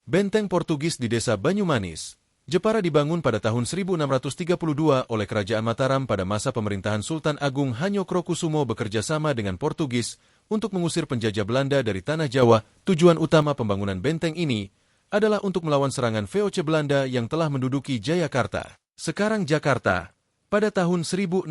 Benteng Portugis di Desa Banyumanis, Jepara dibangun pada tahun 1632 oleh Kerajaan Mataram pada masa pemerintahan Sultan Agung Hanyokrokusumo bekerja sama dengan Portugis untuk mengusir penjajah Belanda dari Tanah Jawa. Tujuan utama pembangunan benteng ini adalah untuk melawan serangan VOC Belanda yang telah menduduki Jayakarta, sekarang Jakarta, pada tahun 1619.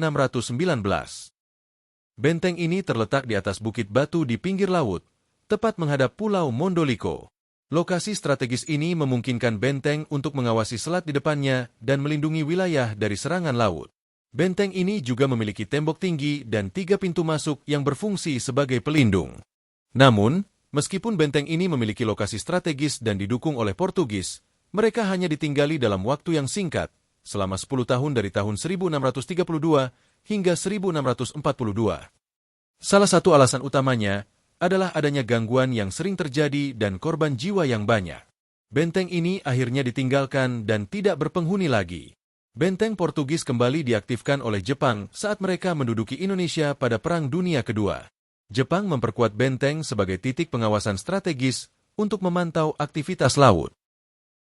Benteng ini terletak di atas bukit batu di pinggir laut, tepat menghadap Pulau Mondoliko. Lokasi strategis ini memungkinkan benteng untuk mengawasi selat di depannya dan melindungi wilayah dari serangan laut. Benteng ini juga memiliki tembok tinggi dan 3 pintu masuk yang berfungsi sebagai pelindung. Namun, meskipun benteng ini memiliki lokasi strategis dan didukung oleh Portugis, mereka hanya ditinggali dalam waktu yang singkat, selama 10 tahun dari tahun 1632 hingga 1642. Salah satu alasan utamanya adalah adanya gangguan yang sering terjadi dan korban jiwa yang banyak. Benteng ini akhirnya ditinggalkan dan tidak berpenghuni lagi. Benteng Portugis kembali diaktifkan oleh Jepang saat mereka menduduki Indonesia pada Perang Dunia Kedua. Jepang memperkuat benteng sebagai titik pengawasan strategis untuk memantau aktivitas laut.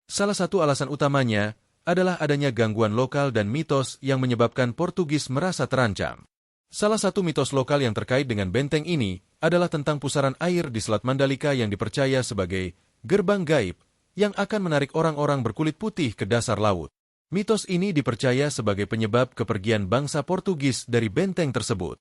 Salah satu alasan utamanya adalah adanya gangguan lokal dan mitos yang menyebabkan Portugis merasa terancam. Salah satu mitos lokal yang terkait dengan benteng ini adalah tentang pusaran air di Selat Mandalika yang dipercaya sebagai gerbang gaib yang akan menarik orang-orang berkulit putih ke dasar laut. Mitos ini dipercaya sebagai penyebab kepergian bangsa Portugis dari benteng tersebut.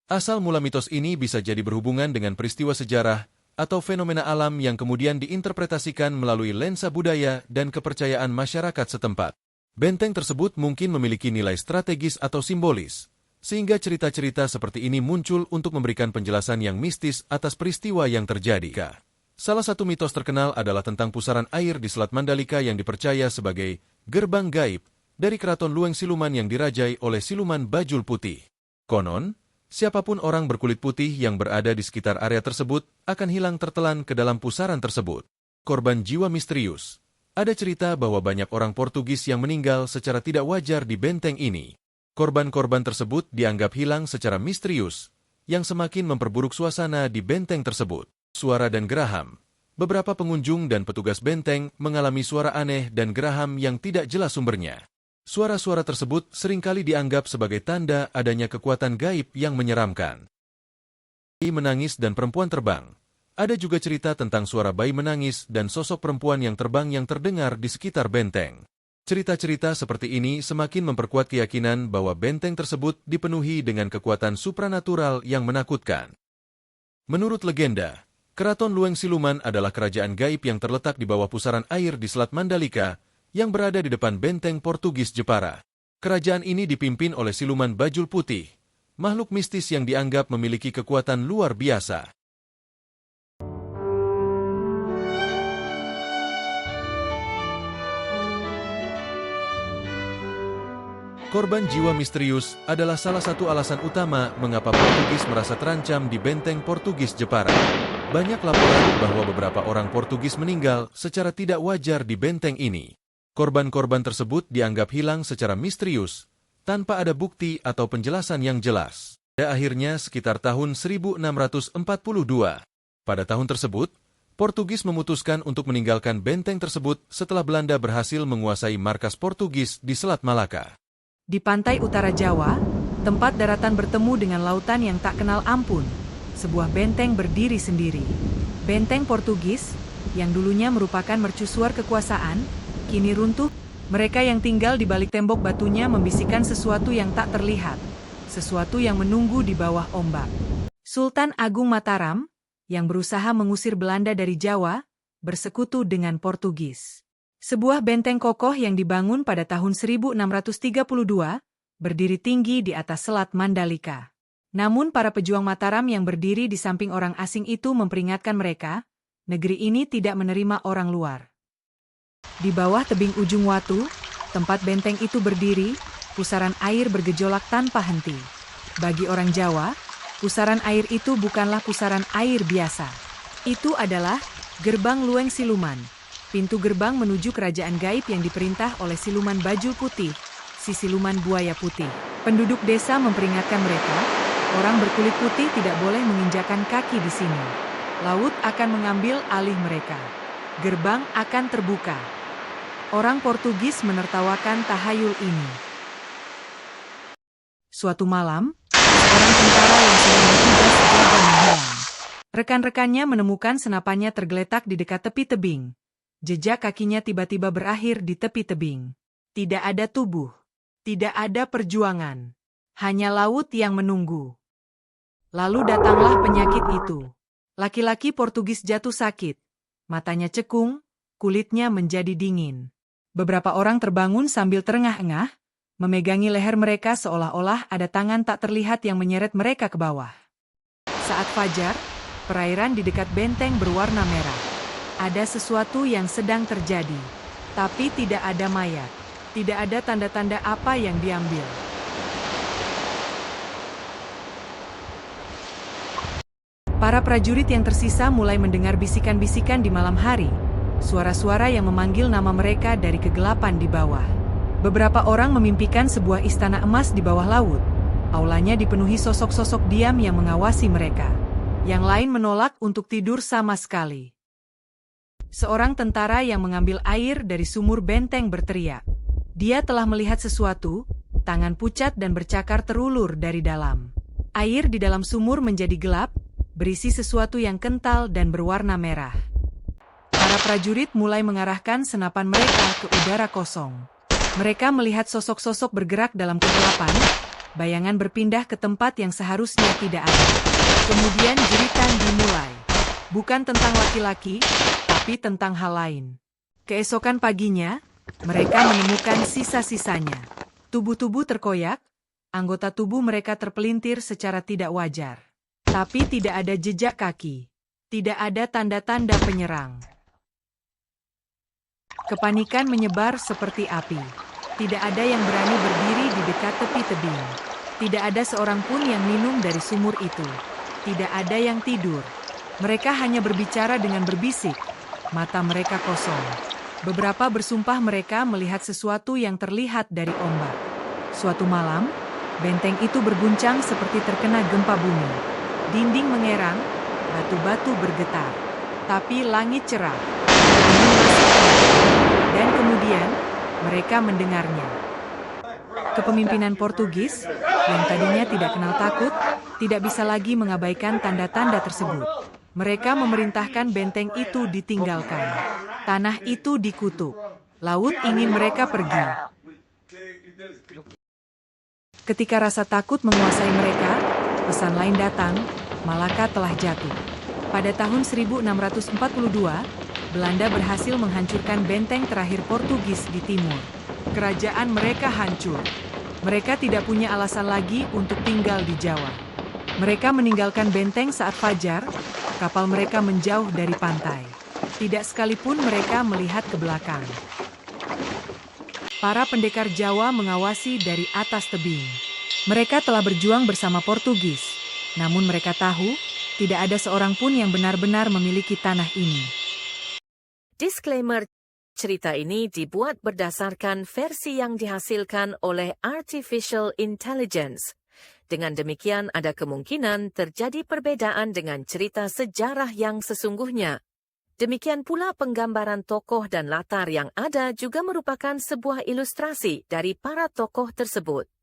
Asal mula mitos ini bisa jadi berhubungan dengan peristiwa sejarah atau fenomena alam yang kemudian diinterpretasikan melalui lensa budaya dan kepercayaan masyarakat setempat. Benteng tersebut mungkin memiliki nilai strategis atau simbolis, sehingga cerita-cerita seperti ini muncul untuk memberikan penjelasan yang mistis atas peristiwa yang terjadi. Salah satu mitos terkenal adalah tentang pusaran air di Selat Mandalika yang dipercaya sebagai gerbang gaib dari keraton Lueng Siluman yang dirajai oleh Siluman Bajul Putih. Konon, siapapun orang berkulit putih yang berada di sekitar area tersebut akan hilang tertelan ke dalam pusaran tersebut. Korban jiwa misterius. Ada cerita bahwa banyak orang Portugis yang meninggal secara tidak wajar di benteng ini. Korban-korban tersebut dianggap hilang secara misterius, yang semakin memperburuk suasana di benteng tersebut. Suara dan geraham. Beberapa pengunjung dan petugas benteng mengalami suara aneh dan geraham yang tidak jelas sumbernya. Suara-suara tersebut seringkali dianggap sebagai tanda adanya kekuatan gaib yang menyeramkan. Bayi menangis dan perempuan terbang. Ada juga cerita tentang suara bayi menangis dan sosok perempuan yang terbang yang terdengar di sekitar benteng. Cerita-cerita seperti ini semakin memperkuat keyakinan bahwa benteng tersebut dipenuhi dengan kekuatan supranatural yang menakutkan. Menurut legenda, Keraton Lueng Siluman adalah kerajaan gaib yang terletak di bawah pusaran air di Selat Mandalika yang berada di depan benteng Portugis Jepara. Kerajaan ini dipimpin oleh Siluman Bajul Putih, makhluk mistis yang dianggap memiliki kekuatan luar biasa. Korban jiwa misterius adalah salah satu alasan utama mengapa Portugis merasa terancam di benteng Portugis Jepara. Banyak laporan bahwa beberapa orang Portugis meninggal secara tidak wajar di benteng ini. Korban-korban tersebut dianggap hilang secara misterius, tanpa ada bukti atau penjelasan yang jelas. Pada akhirnya sekitar tahun 1642. Pada tahun tersebut, Portugis memutuskan untuk meninggalkan benteng tersebut setelah Belanda berhasil menguasai markas Portugis di Selat Malaka. Di pantai utara Jawa, tempat daratan bertemu dengan lautan yang tak kenal ampun, sebuah benteng berdiri sendiri. Benteng Portugis, yang dulunya merupakan mercusuar kekuasaan, kini runtuh. Mereka yang tinggal di balik tembok batunya membisikkan sesuatu yang tak terlihat, sesuatu yang menunggu di bawah ombak. Sultan Agung Mataram, yang berusaha mengusir Belanda dari Jawa, bersekutu dengan Portugis. Sebuah benteng kokoh yang dibangun pada tahun 1632, berdiri tinggi di atas Selat Mandalika. Namun para pejuang Mataram yang berdiri di samping orang asing itu memperingatkan mereka, negeri ini tidak menerima orang luar. Di bawah tebing ujung Watu, tempat benteng itu berdiri, pusaran air bergejolak tanpa henti. Bagi orang Jawa, pusaran air itu bukanlah pusaran air biasa. Itu adalah gerbang Lueng Siluman. Pintu gerbang menuju kerajaan gaib yang diperintah oleh Siluman Bajul Putih, si Siluman Buaya Putih. Penduduk desa memperingatkan mereka, orang berkulit putih tidak boleh menginjakan kaki di sini. Laut akan mengambil alih mereka. gerbang akan terbuka. Orang Portugis menertawakan tahayul ini. Suatu malam, seorang tentara yang sedang bertugas jaga menghilang. Rekan-rekannya menemukan senapannya tergeletak di dekat tepi tebing. Jejak kakinya tiba-tiba berakhir di tepi tebing. Tidak ada tubuh. Tidak ada perjuangan. Hanya laut yang menunggu. Lalu datanglah penyakit itu. Laki-laki Portugis jatuh sakit. Matanya cekung, kulitnya menjadi dingin. Beberapa orang terbangun sambil terengah-engah, memegangi leher mereka seolah-olah ada tangan tak terlihat yang menyeret mereka ke bawah. Saat fajar, perairan di dekat benteng berwarna merah. Ada sesuatu yang sedang terjadi, tapi tidak ada mayat. Tidak ada tanda-tanda apa yang diambil. Para prajurit yang tersisa mulai mendengar bisikan-bisikan di malam hari. Suara-suara yang memanggil nama mereka dari kegelapan di bawah. Beberapa orang memimpikan sebuah istana emas di bawah laut. Aulanya dipenuhi sosok-sosok diam yang mengawasi mereka. Yang lain menolak untuk tidur sama sekali. Seorang tentara yang mengambil air dari sumur benteng berteriak. Dia telah melihat sesuatu, tangan pucat dan bercakar terulur dari dalam. Air di dalam sumur menjadi gelap, berisi sesuatu yang kental dan berwarna merah. Para prajurit mulai mengarahkan senapan mereka ke udara kosong. Mereka melihat sosok-sosok bergerak dalam kegelapan, bayangan berpindah ke tempat yang seharusnya tidak ada. Kemudian jeritan dimulai. Bukan tentang laki-laki, tapi tentang hal lain. Keesokan paginya, mereka menemukan sisa-sisanya. Tubuh-tubuh terkoyak, anggota tubuh mereka terpelintir secara tidak wajar. Tapi tidak ada jejak kaki. Tidak ada tanda-tanda penyerang. Kepanikan menyebar seperti api. Tidak ada yang berani berdiri di dekat tepi tebing. Tidak ada seorang pun yang minum dari sumur itu. Tidak ada yang tidur. Mereka hanya berbicara dengan berbisik. Mata mereka kosong. Beberapa bersumpah mereka melihat sesuatu yang terlihat dari ombak. Suatu malam, benteng itu berguncang seperti terkena gempa bumi. Dinding mengerang, batu-batu bergetar. Tapi langit cerah. Angin masih kencang. Dan kemudian, mereka mendengarnya. Kepemimpinan Portugis, yang tadinya tidak kenal takut, tidak bisa lagi mengabaikan tanda-tanda tersebut. Mereka memerintahkan benteng itu ditinggalkan. Tanah itu dikutuk. Laut ingin mereka pergi. Ketika rasa takut menguasai mereka, pesan lain datang, Malaka telah jatuh. Pada tahun 1642, Belanda berhasil menghancurkan benteng terakhir Portugis di timur. Kerajaan mereka hancur. Mereka tidak punya alasan lagi untuk tinggal di Jawa. Mereka meninggalkan benteng saat fajar, kapal mereka menjauh dari pantai. Tidak sekalipun mereka melihat ke belakang. Para pendekar Jawa mengawasi dari atas tebing. Mereka telah berjuang bersama Portugis, namun mereka tahu, tidak ada seorang pun yang benar-benar memiliki tanah ini. Disclaimer, cerita ini dibuat berdasarkan versi yang dihasilkan oleh Artificial Intelligence. Dengan demikian ada kemungkinan terjadi perbedaan dengan cerita sejarah yang sesungguhnya. Demikian pula penggambaran tokoh dan latar yang ada juga merupakan sebuah ilustrasi dari para tokoh tersebut.